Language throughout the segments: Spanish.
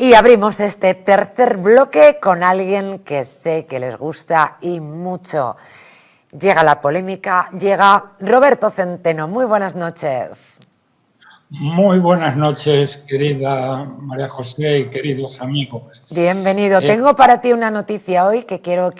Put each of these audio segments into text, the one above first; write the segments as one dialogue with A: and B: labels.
A: Y abrimos este tercer bloque con alguien que sé que les gusta y mucho. Llega la polémica, llega Roberto Centeno. Muy buenas noches.
B: Muy buenas noches, querida María José y queridos amigos.
A: Bienvenido. Tengo para ti una noticia hoy que quiero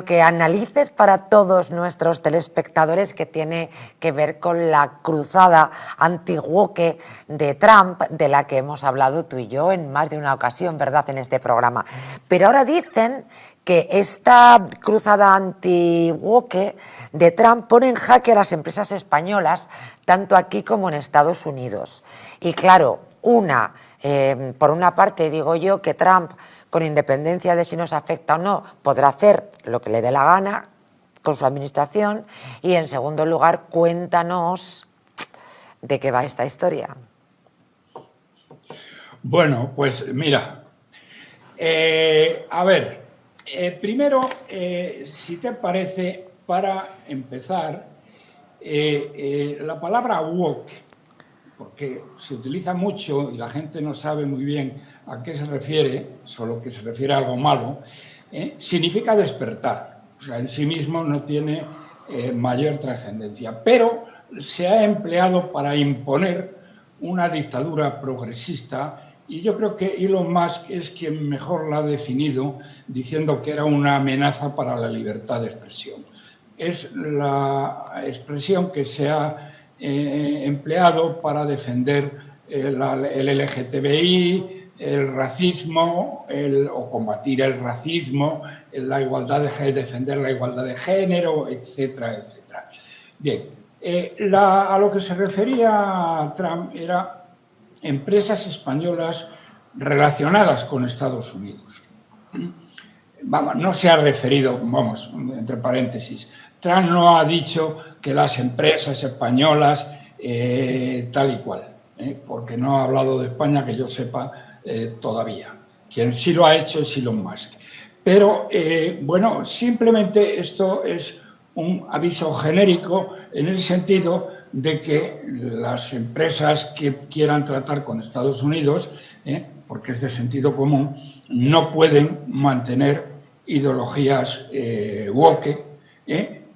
A: que analices para todos nuestros telespectadores, que tiene que ver con la cruzada anti-woke de Trump, de la que hemos hablado tú y yo en más de una ocasión, ¿verdad?, en este programa. Pero ahora dicen que esta cruzada anti-woke de Trump pone en jaque a las empresas españolas, tanto aquí como en Estados Unidos. Y claro, por una parte digo yo que Trump, con independencia de si nos afecta o no, podrá hacer lo que le dé la gana con su administración. Y en segundo lugar, cuéntanos de qué va esta historia.
B: Bueno, pues mira, a ver, primero, si te parece, para empezar, la palabra woke, porque se utiliza mucho y la gente no sabe muy bien a qué se refiere, solo que se refiere a algo malo, significa despertar. O sea, en sí mismo no tiene mayor trascendencia, pero se ha empleado para imponer una dictadura progresista y yo creo que Elon Musk es quien mejor la ha definido diciendo que era una amenaza para la libertad de expresión. Es la expresión que se ha empleado para defender el LGTBI, el racismo, o combatir el racismo, la igualdad defender la igualdad de género, etcétera, etcétera. Bien, a lo que se refería Trump era empresas españolas relacionadas con Estados Unidos. Vamos, no se ha referido, vamos, entre paréntesis, Trump no ha dicho que las empresas españolas tal y cual, porque no ha hablado de España que yo sepa todavía. Quien sí lo ha hecho es Elon Musk. Pero, bueno, simplemente esto es un aviso genérico en el sentido de que las empresas que quieran tratar con Estados Unidos, porque es de sentido común, no pueden mantener ideologías woke,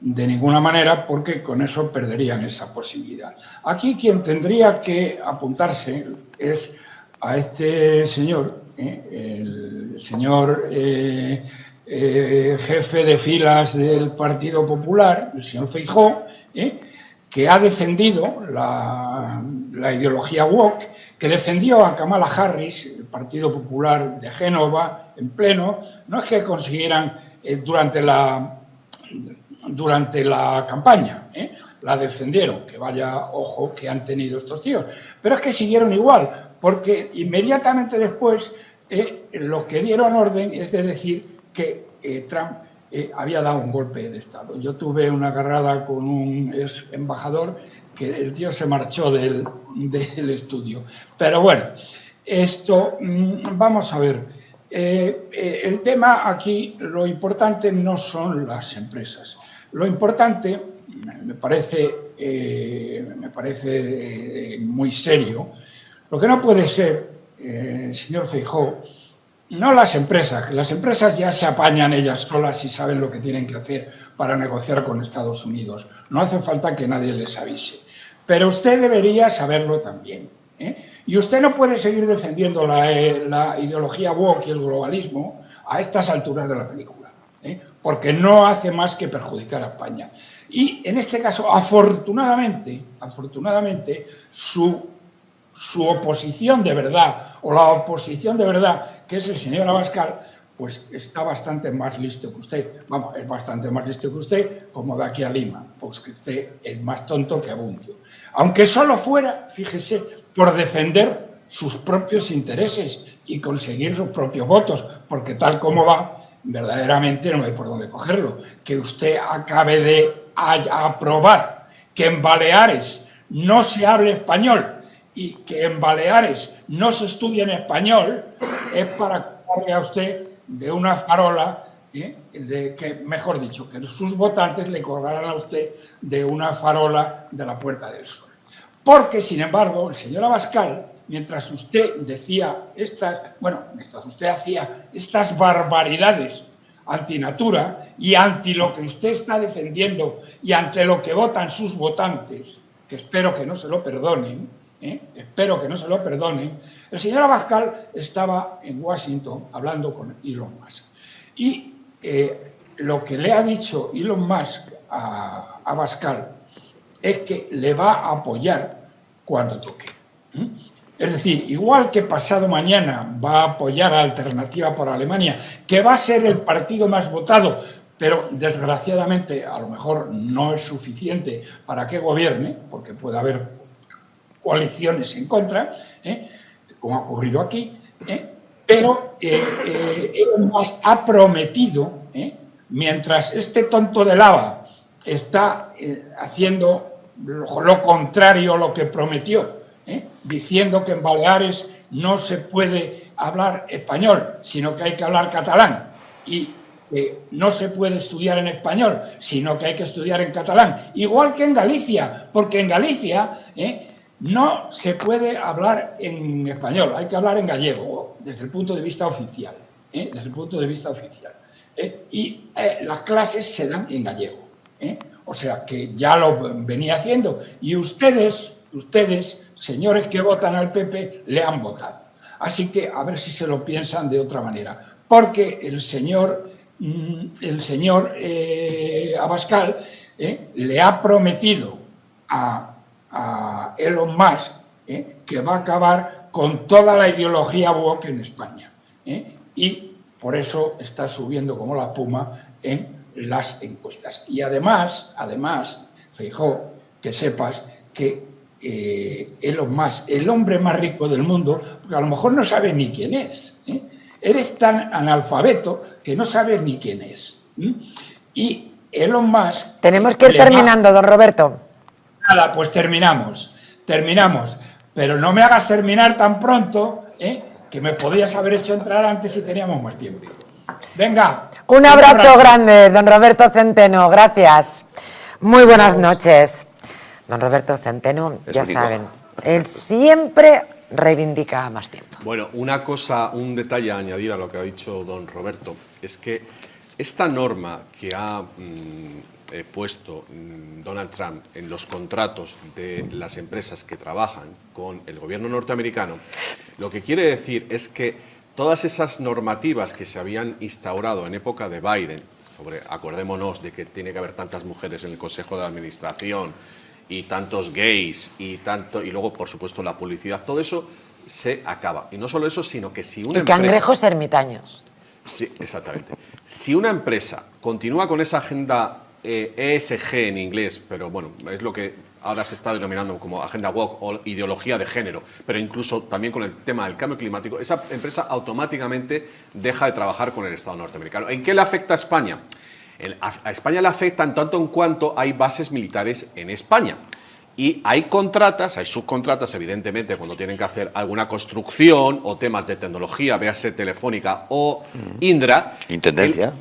B: de ninguna manera, porque con eso perderían esa posibilidad. Aquí quien tendría que apuntarse es a este señor, el señor jefe de filas del Partido Popular, el señor Feijóo, que ha defendido la ideología woke, que defendió a Kamala Harris, el Partido Popular de Génova, en pleno. No es que consiguieran durante la campaña, la defendieron, que vaya ojo que han tenido estos tíos, pero es que siguieron igual, porque inmediatamente después lo que dieron orden es de decir que Trump había dado un golpe de Estado. Yo tuve una agarrada con un ex embajador que el tío se marchó del estudio. Pero bueno, esto, vamos a ver, el tema aquí, lo importante no son las empresas. Lo importante, me parece muy serio, lo que no puede ser, señor Feijóo, no las empresas ya se apañan ellas solas y saben lo que tienen que hacer para negociar con Estados Unidos. No hace falta que nadie les avise. Pero usted debería saberlo también. Y usted no puede seguir defendiendo la ideología woke y el globalismo a estas alturas de la película, porque no hace más que perjudicar a España. Y en este caso, afortunadamente, su oposición de verdad, o la oposición de verdad, que es el señor Abascal, pues está bastante más listo que usted. Vamos, es bastante más listo que usted, como de aquí a Lima, pues que usted es más tonto que Abundio. Aunque solo fuera, fíjese, por defender sus propios intereses y conseguir sus propios votos, porque tal como va, verdaderamente no hay por dónde cogerlo. Que usted acabe de aprobar que en Baleares no se hable español y que en Baleares no se estudie en español, es para darle a usted de una farola, mejor dicho, que sus votantes le colgaran a usted de una farola de la Puerta del Sol. Porque, sin embargo, el señor Abascal mientras usted decía usted hacía estas barbaridades antinatura y anti lo que usted está defendiendo y ante lo que votan sus votantes, que espero que no se lo perdonen, espero que no se lo perdonen, el señor Abascal estaba en Washington hablando con Elon Musk. Y lo que le ha dicho Elon Musk a Abascal es que le va a apoyar cuando toque. Es decir, igual que pasado mañana va a apoyar a Alternativa por Alemania, que va a ser el partido más votado, pero desgraciadamente a lo mejor no es suficiente para que gobierne, porque puede haber coaliciones en contra, como ha ocurrido aquí, pero Elon Musk ha prometido, mientras este tonto de lava está haciendo lo contrario a lo que prometió, diciendo que en Baleares no se puede hablar español, sino que hay que hablar catalán, y no se puede estudiar en español, sino que hay que estudiar en catalán, igual que en Galicia, porque en Galicia no se puede hablar en español, hay que hablar en gallego, desde el punto de vista oficial, desde el punto de vista oficial. Y las clases se dan en gallego, o sea que ya lo venía haciendo, y ustedes, señores que votan al PP, le han votado. Así que a ver si se lo piensan de otra manera, porque el señor Abascal le ha prometido a Elon Musk que va a acabar con toda la ideología woke en España, y por eso está subiendo como la espuma en las encuestas. Y además, Feijóo, que sepas que Elon Musk, el hombre más rico del mundo, porque a lo mejor no sabe ni quién es, eres tan analfabeto que no sabes ni quién es. Y Elon Musk...
A: Tenemos que ir terminando, don Roberto.
B: Nada, pues terminamos. Pero no me hagas terminar tan pronto, que me podías haber hecho entrar antes si teníamos más tiempo. Venga.
A: Un abrazo grande, don Roberto Centeno. Gracias. Muy buenas noches. Don Roberto Centeno, ya saben, él siempre reivindica más tiempo.
C: Bueno, una cosa, un detalle a añadir a lo que ha dicho don Roberto, es que esta norma que ha puesto Donald Trump en los contratos de las empresas que trabajan con el gobierno norteamericano, lo que quiere decir es que todas esas normativas que se habían instaurado en época de Biden, acordémonos de que tiene que haber tantas mujeres en el Consejo de Administración y tantos gays y luego, por supuesto, la publicidad, todo eso se acaba. Y no solo eso, sino que si una empresa...
A: cangrejos ermitaños.
C: Sí, exactamente. Si una empresa continúa con esa agenda ESG en inglés, pero bueno, es lo que ahora se está denominando como agenda woke o ideología de género, pero incluso también con el tema del cambio climático, esa empresa automáticamente deja de trabajar con el Estado norteamericano. ¿En qué le afecta a España? A España le afecta en tanto en cuanto hay bases militares en España. Y hay subcontratas, evidentemente, cuando tienen que hacer alguna construcción o temas de tecnología, véase Telefónica o Indra.
D: Intendencia.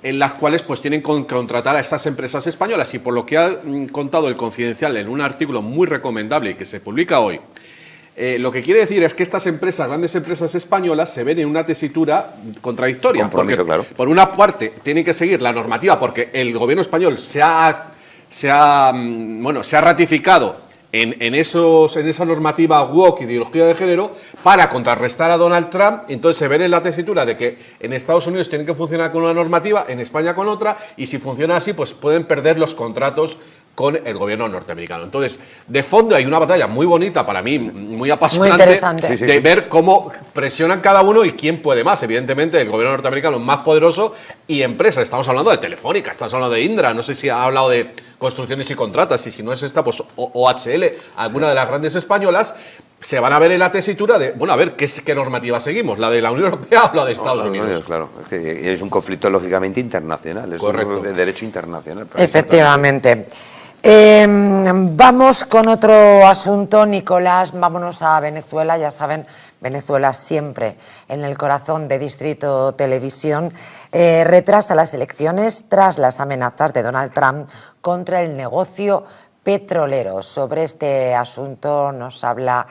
C: En las cuales pues tienen que contratar a esas empresas españolas. Y por lo que ha contado el Confidencial en un artículo muy recomendable y que se publica hoy, lo que quiere decir es que estas empresas, grandes empresas españolas, se ven en una tesitura contradictoria.
D: Compromiso, claro.
C: Por una parte, tienen que seguir la normativa porque el gobierno español se ha ratificado en esa normativa woke, ideología de género, para contrarrestar a Donald Trump. Entonces se ven en la tesitura de que en Estados Unidos tienen que funcionar con una normativa, en España con otra, y si funciona así, pues pueden perder los contratos con el gobierno norteamericano. Entonces, de fondo hay una batalla muy bonita, para mí, muy apasionante, de ver cómo presionan cada uno y quién puede más. Evidentemente, el gobierno norteamericano es más poderoso y empresas. Estamos hablando de Telefónica, estamos hablando de Indra, no sé si ha hablado de construcciones y contratas, y si no es esta, pues OHL, alguna de las grandes españolas, se van a ver en la tesitura de, bueno, a ver, ¿qué normativa seguimos? ¿La de la Unión Europea o la de Estados Unidos?
D: Claro, es un conflicto lógicamente internacional, es un de derecho internacional.
A: Efectivamente. Vamos con otro asunto, Nicolás, vámonos a Venezuela. Ya saben, Venezuela siempre en el corazón de Distrito Televisión. Retrasa las elecciones tras las amenazas de Donald Trump contra el negocio petrolero. Sobre este asunto nos habla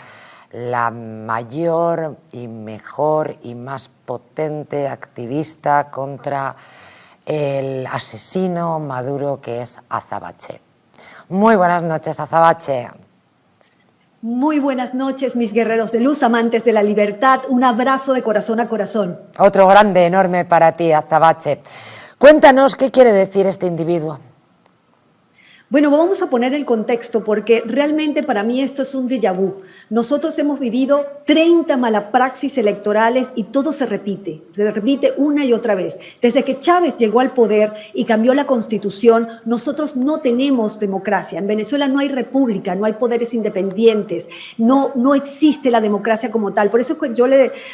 A: la mayor y mejor y más potente activista contra el asesino Maduro, que es Azabache. Muy buenas noches, Azabache.
E: Muy buenas noches, mis guerreros de luz, amantes de la libertad. Un abrazo de corazón a corazón.
A: Otro grande, enorme para ti, Azabache. Cuéntanos qué quiere decir este individuo.
E: Bueno, vamos a poner el contexto porque realmente para mí esto es un déjà vu. Nosotros hemos vivido 30 malapraxis electorales y todo se repite una y otra vez. Desde que Chávez llegó al poder y cambió la Constitución, nosotros no tenemos democracia. En Venezuela no hay república, no hay poderes independientes, no existe la democracia como tal. Por eso yo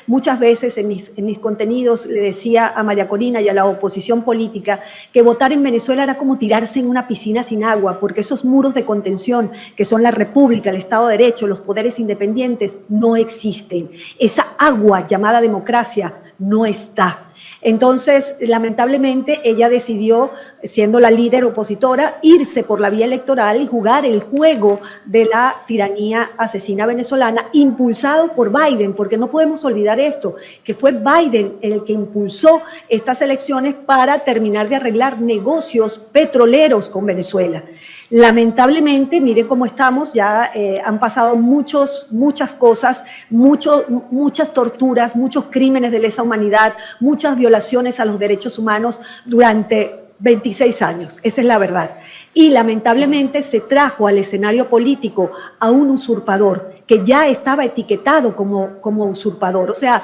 E: muchas veces en mis contenidos le decía a María Corina y a la oposición política que votar en Venezuela era como tirarse en una piscina sin agua, porque esos muros de contención que son la república, el Estado de Derecho, los poderes independientes, no existen. Esa agua llamada democracia no está. Entonces, lamentablemente, ella decidió, siendo la líder opositora, irse por la vía electoral y jugar el juego de la tiranía asesina venezolana, impulsado por Biden, porque no podemos olvidar esto, que fue Biden el que impulsó estas elecciones para terminar de arreglar negocios petroleros con Venezuela. Lamentablemente, miren cómo estamos, ya han pasado muchas cosas, muchas torturas, muchos crímenes de lesa humanidad, muchas violaciones a los derechos humanos durante 26 años, esa es la verdad. Y lamentablemente se trajo al escenario político a un usurpador que ya estaba etiquetado como usurpador, o sea,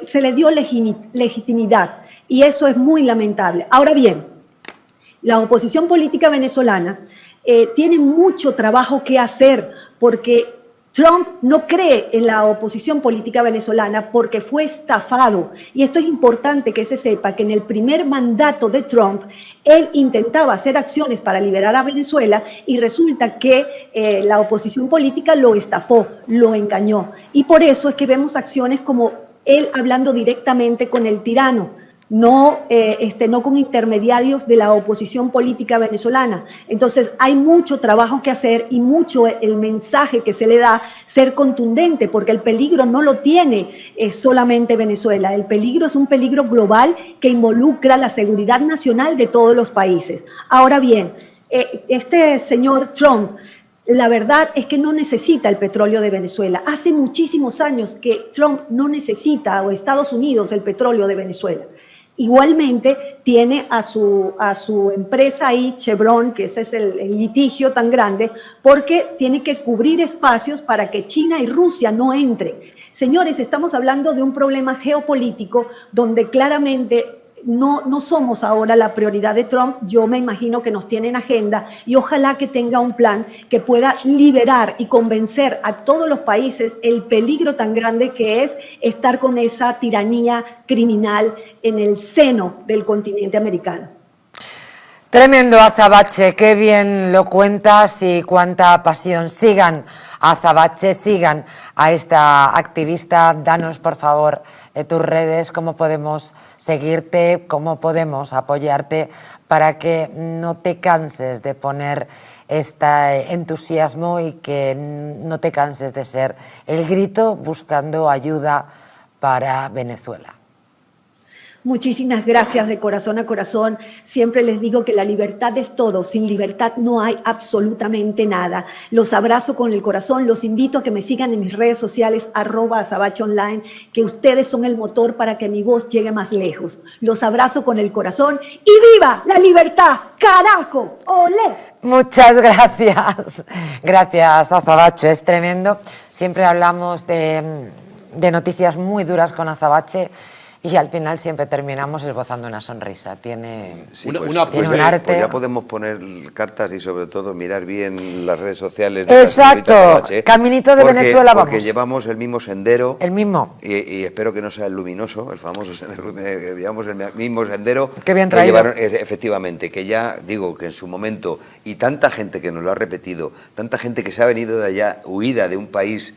E: se le dio legitimidad y eso es muy lamentable. Ahora bien, la oposición política venezolana tiene mucho trabajo que hacer porque Trump no cree en la oposición política venezolana porque fue estafado. Y esto es importante que se sepa, que en el primer mandato de Trump, él intentaba hacer acciones para liberar a Venezuela y resulta que la oposición política lo estafó, lo engañó. Y por eso es que vemos acciones como él hablando directamente con el tirano, no con intermediarios de la oposición política venezolana. Entonces hay mucho trabajo que hacer y mucho el mensaje que se le da ser contundente, porque el peligro no lo tiene solamente Venezuela, el peligro es un peligro global que involucra la seguridad nacional de todos los países. Ahora bien, este señor Trump, la verdad es que no necesita el petróleo de Venezuela. Hace muchísimos años que Trump no necesita, o Estados Unidos, el petróleo de Venezuela. Igualmente tiene a su empresa ahí, Chevron, que ese es el litigio tan grande, porque tiene que cubrir espacios para que China y Rusia no entren. Señores, estamos hablando de un problema geopolítico donde claramente no somos ahora la prioridad de Trump. Yo me imagino que nos tiene en agenda y ojalá que tenga un plan que pueda liberar y convencer a todos los países el peligro tan grande que es estar con esa tiranía criminal en el seno del continente americano.
A: Tremendo, Azabache, qué bien lo cuentas y cuánta pasión. Sigan a Azabache, sigan a esta activista. Danos, por favor, tus redes, cómo podemos seguirte, cómo podemos apoyarte para que no te canses de poner este entusiasmo y que no te canses de ser el grito buscando ayuda para Venezuela.
E: Muchísimas gracias de corazón a corazón. Siempre les digo que la libertad es todo. Sin libertad no hay absolutamente nada. Los abrazo con el corazón. Los invito a que me sigan en mis redes sociales, @azabacheonline, que ustedes son el motor para que mi voz llegue más lejos. Los abrazo con el corazón y ¡viva la libertad! ¡Carajo! ¡Olé!
A: Muchas gracias. Gracias, Azabache. Es tremendo. Siempre hablamos de noticias muy duras con Azabache. Y al final siempre terminamos esbozando una sonrisa. Tiene,
D: sí,
A: tiene
D: pues
A: un arte.
D: Pues ya podemos poner cartas y sobre todo mirar bien las redes sociales.
A: Exacto. Caminito de Venezuela, vamos.
D: Porque llevamos el mismo sendero.
A: El mismo.
D: Y espero que no sea el luminoso, el famoso sendero. Llevamos el mismo sendero.
A: Qué bien traído.
D: Efectivamente, que ya digo que en su momento, y tanta gente que nos lo ha repetido, tanta gente que se ha venido de allá, huida de un país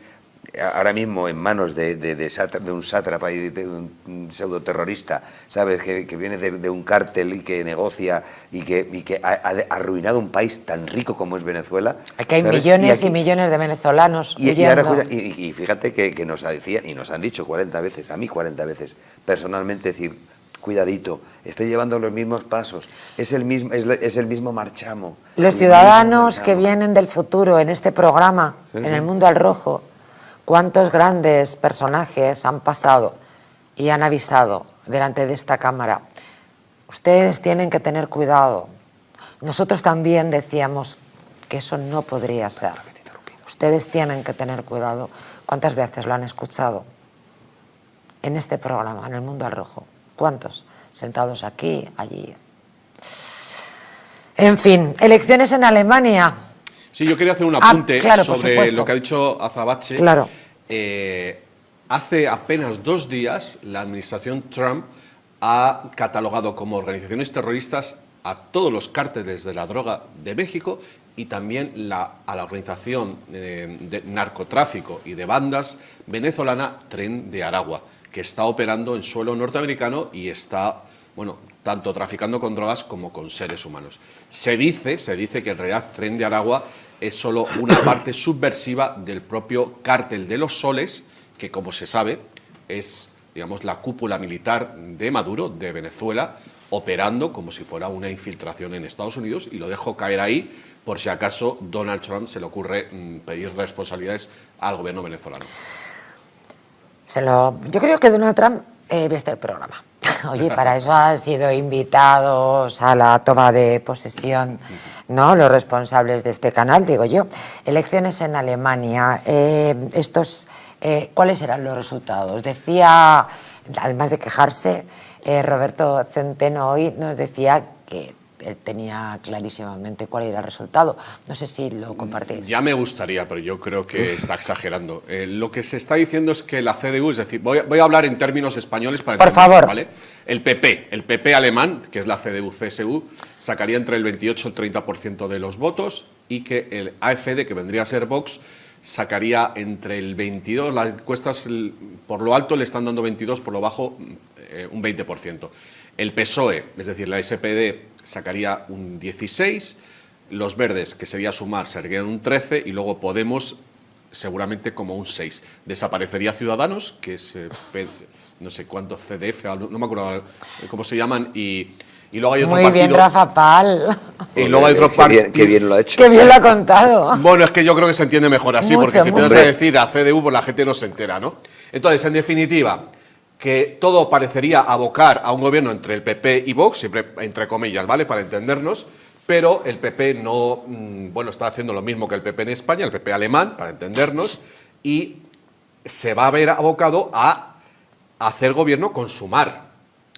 D: ahora mismo en manos de un sátrapa y de un pseudoterrorista, ¿sabes? Que viene de un cártel y que negocia y que ha arruinado un país tan rico como es Venezuela.
A: Aquí hay
D: ¿sabes?
A: millones y millones de venezolanos huyendo.
D: Y fíjate que nos decían y nos han dicho 40 veces, a mí 40 veces, personalmente, decir, cuidadito, está llevando los mismos pasos, es el mismo marchamo.
A: Los ciudadanos que vienen del futuro en este programa, en el Mundo al Rojo, ¿cuántos grandes personajes han pasado y han avisado delante de esta cámara? Ustedes tienen que tener cuidado. Nosotros también decíamos que eso no podría ser. Ustedes tienen que tener cuidado. ¿Cuántas veces lo han escuchado en este programa, en el Mundo al Rojo? ¿Cuántos? Sentados aquí, allí. En fin, elecciones en Alemania.
C: Sí, yo quería hacer un apunte
A: claro,
C: sobre lo que ha dicho Azabache.
A: Claro.
C: Hace apenas 2 días la administración Trump ha catalogado como organizaciones terroristas a todos los cárteles de la droga de México y también a la organización de narcotráfico y de bandas venezolana Tren de Aragua, que está operando en suelo norteamericano y está, bueno, tanto traficando con drogas como con seres humanos. Se dice que en realidad Tren de Aragua es solo una parte subversiva del propio Cártel de los Soles, que, como se sabe, es, digamos, la cúpula militar de Maduro, de Venezuela, operando como si fuera una infiltración en Estados Unidos, y lo dejo caer ahí por si acaso Donald Trump se le ocurre pedir responsabilidades al gobierno venezolano.
A: Yo creo que Donald Trump ve este programa. Oye, para eso han sido invitados a la toma de posesión, ¿no?, los responsables de este canal, digo yo. Elecciones en Alemania, ¿cuáles eran los resultados? Decía, además de quejarse, Roberto Centeno hoy nos decía que él tenía clarísimamente cuál era el resultado. No sé si lo compartís.
C: Ya me gustaría, pero yo creo que está exagerando. Lo que se está diciendo es que la CDU, es decir, voy a hablar en términos españoles para
A: por favor,
C: ¿vale? El PP alemán, que es la CDU-CSU, sacaría entre el 28 y el 30% de los votos, y que el AfD, que vendría a ser Vox, sacaría entre el 22%, las encuestas por lo alto le están dando 22%, por lo bajo un 20%. El PSOE, es decir, la SPD, sacaría un 16%, los Verdes, que sería Sumar, serían un 13%, y luego Podemos seguramente como un 6%. Desaparecería Ciudadanos, que es no sé cuántos CDF, no me acuerdo cómo se llaman, y luego hay otro
A: muy
C: partido.
A: Muy bien, Rafa Pal.
D: Y luego hay otro partido. Qué bien lo ha hecho.
A: Qué bien lo ha contado.
C: Bueno, es que yo creo que se entiende mejor así,
A: mucho,
C: porque si
A: mucho.
C: empiezas a decir a CDU, pues la gente no se entera, ¿no? Entonces, en definitiva, que todo parecería abocar a un gobierno entre el PP y Vox, siempre entre comillas, ¿vale?, para entendernos, pero el PP no, bueno, está haciendo lo mismo que el PP en España, el PP alemán, para entendernos, y se va a ver abocado a hacer gobierno con Sumar,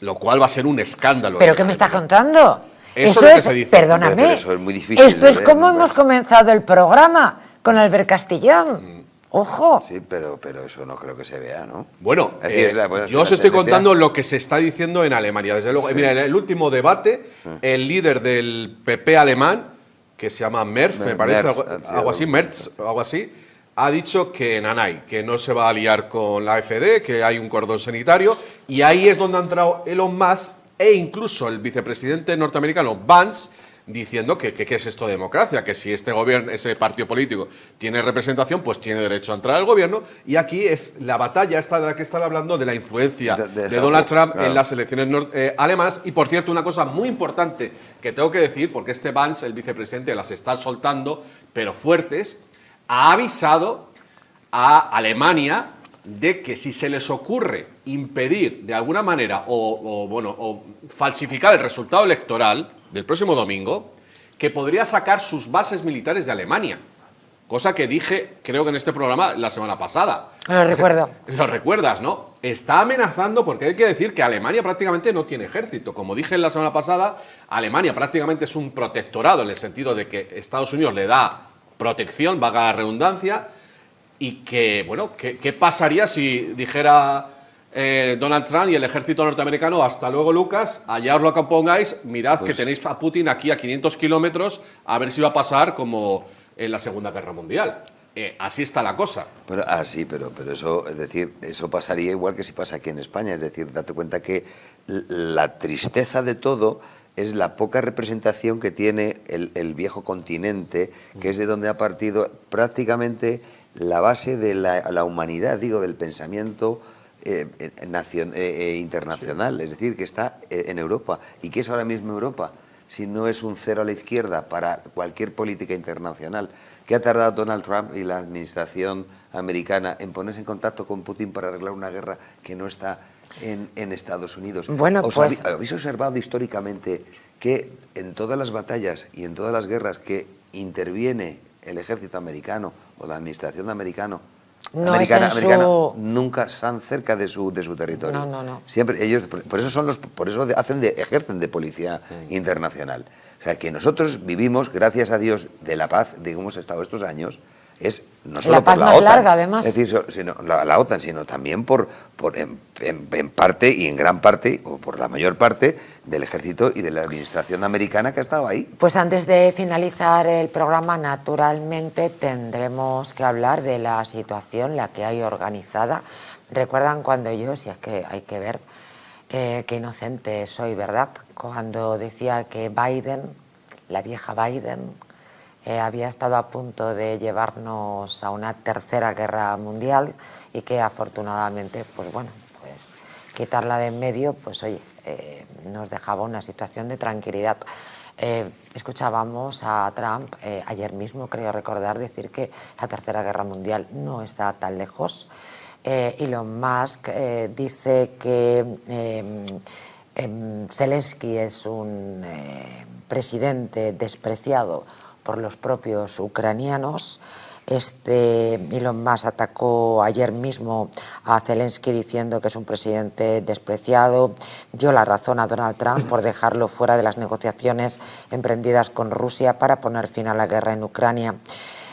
C: lo cual va a ser un escándalo.
A: ¿Pero qué me estás contando?
C: Eso es lo que se dice.
A: Perdóname,
D: pero eso es muy difícil,
A: esto es como hemos comenzado el programa con Albert Castillón. Ojo.
D: Sí, pero eso no creo que se vea, ¿no?
C: Bueno,
D: es decir,
C: yo os estoy contando lo que se está diciendo en Alemania. Desde luego,
D: sí.
C: Mira, en el último debate, el líder del PP alemán, que se llama Merz, me parece, algo así, ha dicho que nanay, que no se va a liar con la AfD, que hay un cordón sanitario, y ahí es donde ha entrado Elon Musk e incluso el vicepresidente norteamericano Vance, diciendo que qué es esto de democracia, que si este gobierno, ese partido político tiene representación, pues tiene derecho a entrar al gobierno, y aquí es la batalla esta de la que están hablando, de la influencia de Donald Trump en las elecciones alemanas. Y por cierto, una cosa muy importante que tengo que decir, porque este Vance, el vicepresidente, las está soltando, pero fuertes, ha avisado a Alemania de que si se les ocurre impedir de alguna manera o falsificar el resultado electoral del próximo domingo, que podría sacar sus bases militares de Alemania. Cosa que dije, creo que en este programa, la semana pasada.
A: Lo recuerdo.
C: Lo recuerdas, ¿no? Está amenazando, porque hay que decir que Alemania prácticamente no tiene ejército. Como dije la semana pasada, Alemania prácticamente es un protectorado, en el sentido de que Estados Unidos le da protección, valga la redundancia, y que, bueno, ¿qué pasaría si dijera Donald Trump y el ejército norteamericano: hasta luego, Lucas, allá os lo compongáis, mirad que tenéis a Putin aquí a 500 kilómetros, a ver si va a pasar como en la Segunda Guerra Mundial? así está la cosa.
D: Bueno, sí, pero eso, es decir, eso pasaría igual que si pasa aquí en España. Es decir, date cuenta que la tristeza de todo es la poca representación que tiene el viejo continente, que es de donde ha partido prácticamente la base de la humanidad, digo, del pensamiento internacional. Es decir, que está en Europa. ¿Y qué es ahora mismo Europa? Si no es un cero a la izquierda para cualquier política internacional. ¿Qué ha tardado Donald Trump y la administración americana en ponerse en contacto con Putin para arreglar una guerra que no está en Estados Unidos?
A: Bueno, pues...
D: ¿Habéis observado históricamente que en todas las batallas y en todas las guerras que interviene el ejército americano o la administración americana nunca están cerca de su territorio?
A: No.
D: Siempre ellos, por eso ejercen de policía internacional. O sea, que nosotros vivimos, gracias a Dios, de la paz de cómo hemos estado estos años, es no solo
A: la paz
D: por la
A: más
D: OTAN,
A: larga, además.
D: es decir, la OTAN, sino también en parte y en gran parte, o por la mayor parte, del ejército y de la administración americana que ha estado ahí.
A: Pues antes de finalizar el programa, naturalmente tendremos que hablar de la situación, la que hay organizada. ¿Recuerdan cuando yo, si es que hay que ver qué inocente soy, verdad? Cuando decía que Biden, la vieja Biden, había estado a punto de llevarnos a una tercera guerra mundial y que afortunadamente, pues bueno, pues quitarla de en medio, pues oye, nos dejaba una situación de tranquilidad. Escuchábamos a Trump ayer mismo, creo recordar, decir que la tercera guerra mundial no está tan lejos. Elon Musk dice que Zelensky es un presidente despreciado por los propios ucranianos. Elon Musk atacó ayer mismo a Zelensky diciendo que es un presidente despreciado, dio la razón a Donald Trump por dejarlo fuera de las negociaciones emprendidas con Rusia para poner fin a la guerra en Ucrania.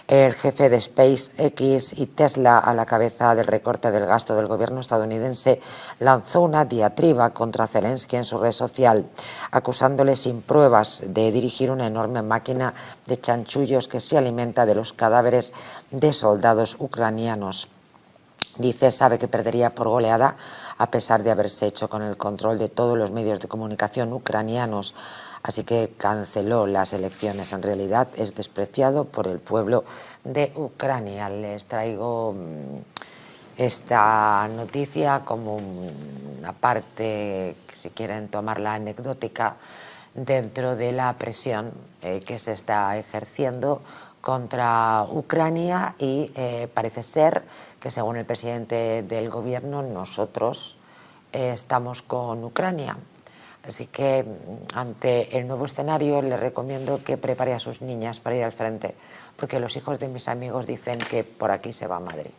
A: El jefe de SpaceX y Tesla, a la cabeza del recorte del gasto del gobierno estadounidense, lanzó una diatriba contra Zelensky en su red social, acusándole sin pruebas de dirigir una enorme máquina de chanchullos que se alimenta de los cadáveres de soldados ucranianos. Dice, sabe que perdería por goleada a pesar de haberse hecho con el control de todos los medios de comunicación ucranianos. Así que canceló las elecciones. En realidad es despreciado por el pueblo de Ucrania. Les traigo esta noticia como una parte, si quieren tomarla anecdótica, dentro de la presión que se está ejerciendo contra Ucrania y parece ser que, según el presidente del gobierno, nosotros estamos con Ucrania. Así que ante el nuevo escenario les recomiendo que prepare a sus niñas para ir al frente, porque los hijos de mis amigos dicen que por aquí se va a Madrid.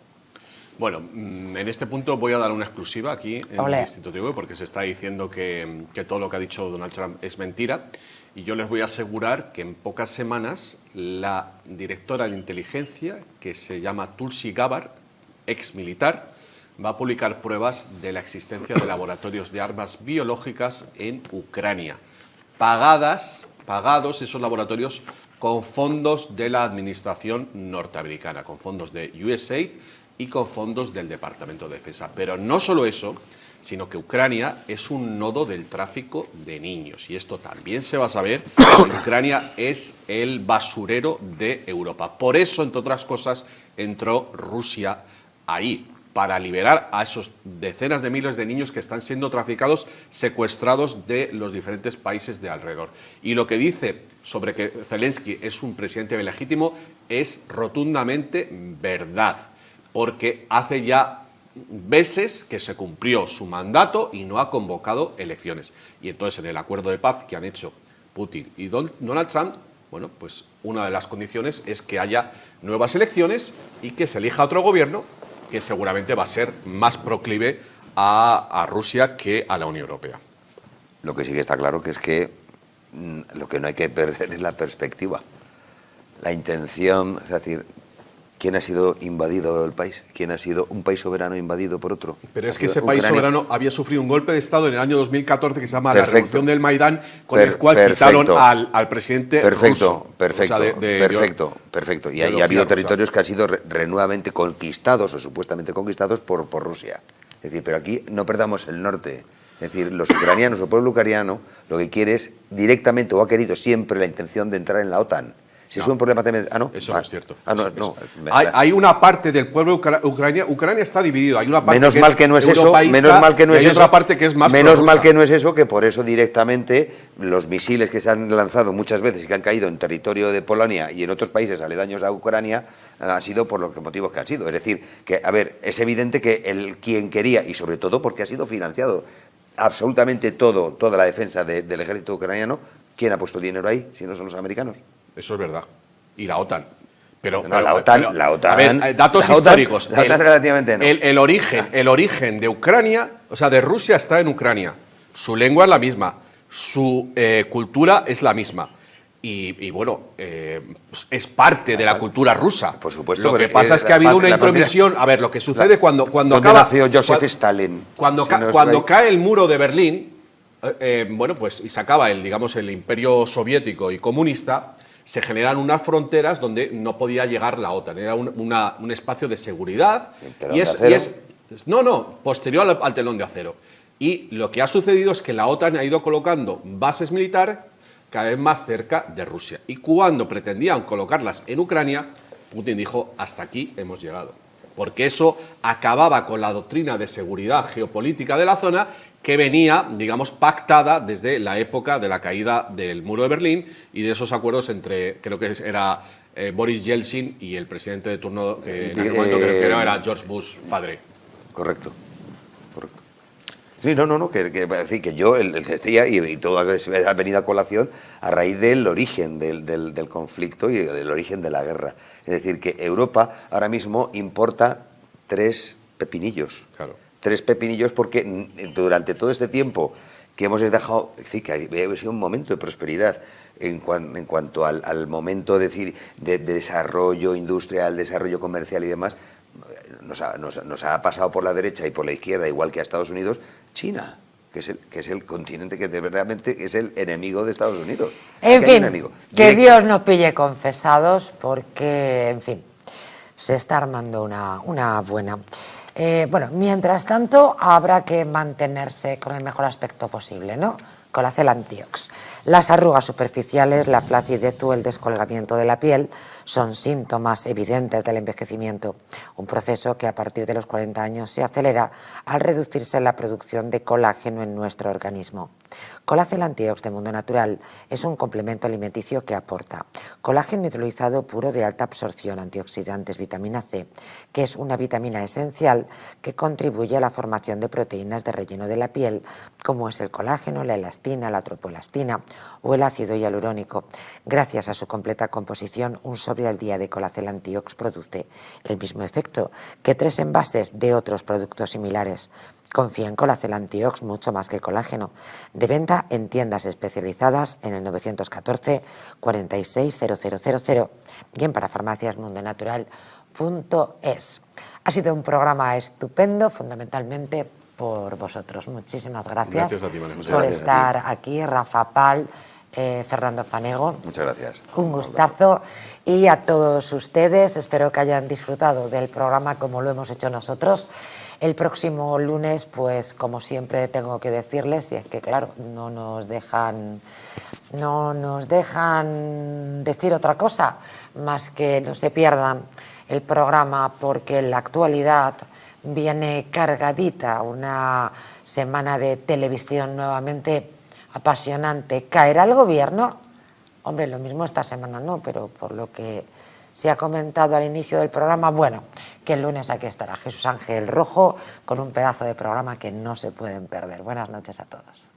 C: Bueno, en este punto voy a dar una exclusiva aquí en el Instituto TV, porque se está diciendo que todo lo que ha dicho Donald Trump es mentira, y yo les voy a asegurar que en pocas semanas la directora de inteligencia, que se llama Tulsi Gabbard, ex militar, va a publicar pruebas de la existencia de laboratorios de armas biológicas en Ucrania, pagados esos laboratorios con fondos de la administración norteamericana, con fondos de USAID y con fondos del Departamento de Defensa. Pero no solo eso, sino que Ucrania es un nodo del tráfico de niños, y esto también se va a saber. Ucrania es el basurero de Europa. Por eso, entre otras cosas, entró Rusia ahí, para liberar a esos decenas de miles de niños que están siendo traficados, secuestrados de los diferentes países de alrededor. Y lo que dice sobre que Zelensky es un presidente legítimo es rotundamente verdad, porque hace ya meses que se cumplió su mandato y no ha convocado elecciones. Y entonces, en el acuerdo de paz que han hecho Putin y Donald Trump, bueno, pues una de las condiciones es que haya nuevas elecciones y que se elija otro gobierno que seguramente va a ser más proclive a Rusia que a la Unión Europea.
D: Lo que sí que está claro que es que lo que no hay que perder es la perspectiva. La intención, es decir, ¿Quién ha sido invadido el país? ¿Quién ha sido un país soberano invadido por otro?
C: Pero es que ese país
D: Ucrania.
C: soberano había sufrido un golpe de Estado en el año 2014 que se llama
D: Perfecto.
C: la Revolución del Maidán, con el cual
D: Perfecto.
C: quitaron al presidente ruso.
D: Perfecto,
C: O sea,
D: perfecto. Y ha
C: ideología
D: habido
C: rusa.
D: territorios que han sido nuevamente conquistados o supuestamente conquistados por Rusia. Es decir, pero aquí no perdamos el norte. Es decir, los ucranianos, el pueblo ucraniano, lo que quiere es directamente, o ha querido siempre, la intención de entrar en la OTAN. Si es un problema también... ¿no?
C: Eso no es cierto.
D: No.
C: Hay una parte del pueblo Ucrania está dividido. Hay una parte
D: Menos mal que no es eso,
C: europeísta y hay otra parte que es más
D: menos mal
C: prorrusa.
D: que no es eso, que por eso directamente los misiles que se han lanzado muchas veces y que han caído en territorio de Polonia y en otros países aledaños a Ucrania han sido por los motivos que han sido. Es decir, que, a ver, es evidente que quien quería, y sobre todo porque ha sido financiado absolutamente toda la defensa del ejército ucraniano, ¿quién ha puesto dinero ahí si no son los americanos?
C: Eso es verdad. Y la OTAN. Pero,
D: No, la OTAN,
C: a ver, datos
D: la OTAN,
C: históricos.
D: la OTAN relativamente no.
C: El origen de Ucrania, o sea, de Rusia, está en Ucrania. Su lengua es la misma. Su cultura es la misma. Y bueno, es parte de la cultura rusa.
D: Por supuesto.
C: Lo que
D: pero,
C: pasa es que ha habido una
D: la patria-
C: intromisión. A ver, lo que sucede cuando
D: ¿Dónde
C: acaba.
D: nació Joseph
C: cuan-
D: Stalin?
C: Cuando,
D: Si no es
C: cuando
D: por ahí.
C: cae el muro de Berlín, bueno, pues y se acaba el imperio soviético y comunista, se generan unas fronteras donde no podía llegar la OTAN. Era un espacio de seguridad.
D: ¿Telón de acero?
C: Posterior al telón de acero. Y lo que ha sucedido es que la OTAN ha ido colocando bases militares cada vez más cerca de Rusia. Y cuando pretendían colocarlas en Ucrania, Putin dijo, hasta aquí hemos llegado. Porque eso acababa con la doctrina de seguridad geopolítica de la zona que venía, digamos, pactada desde la época de la caída del muro de Berlín y de esos acuerdos entre, creo que era Boris Yeltsin y el presidente de turno, que en aquel momento creo que era George Bush padre.
D: Correcto. Sí, que yo decía, y todo ha venido a colación a raíz del origen del conflicto y del origen de la guerra. Es decir, que Europa ahora mismo importa 3 pepinillos.
C: Claro.
D: 3 pepinillos porque durante todo este tiempo que hemos dejado, es decir, que ha sido un momento de prosperidad en cuanto al momento de desarrollo industrial, desarrollo comercial y demás. Nos ha pasado por la derecha y por la izquierda, igual que a Estados Unidos, China, que es el continente que de verdaderamente es el enemigo de Estados Unidos.
A: En
D: Aquí hay un
A: fin,
D: enemigo
A: que
D: directo.
A: Dios nos pille confesados porque, en fin, se está armando una buena. Bueno, mientras tanto habrá que mantenerse con el mejor aspecto posible, ¿no? Colacel Antiox. Las arrugas superficiales, la flacidez o el descolgamiento de la piel son síntomas evidentes del envejecimiento, un proceso que a partir de los 40 años se acelera al reducirse la producción de colágeno en nuestro organismo. Colacel Antiox de Mundo Natural es un complemento alimenticio que aporta colágeno hidrolizado puro de alta absorción, antioxidantes, vitamina C, que es una vitamina esencial que contribuye a la formación de proteínas de relleno de la piel, como es el colágeno, la elastina, la tropoelastina o el ácido hialurónico. Gracias a su completa composición, un sobre al día de Colacel Antiox produce el mismo efecto que 3 envases de otros productos similares. Confía en Colacel Antiox mucho más que colágeno. De venta en tiendas especializadas en el 914 46 000 y en parafarmaciasmundonatural.es. Ha sido un programa estupendo, fundamentalmente por vosotros. Muchísimas gracias,
C: Gracias a ti, María José.
A: por
D: Gracias a ti.
A: estar aquí, Rafa Pal, Fernando Fanego.
D: Muchas gracias.
A: Un gustazo. Y a todos ustedes, espero que hayan disfrutado del programa como lo hemos hecho nosotros. El próximo lunes, pues como siempre tengo que decirles, y es que claro, no nos dejan decir otra cosa más que no se pierdan el programa, porque en la actualidad viene cargadita, una semana de televisión nuevamente apasionante. ¿Caerá el gobierno? Hombre, lo mismo esta semana no, pero por lo que se ha comentado al inicio del programa, bueno, que el lunes aquí estará Jesús Ángel Rojo con un pedazo de programa que no se pueden perder. Buenas noches a todos.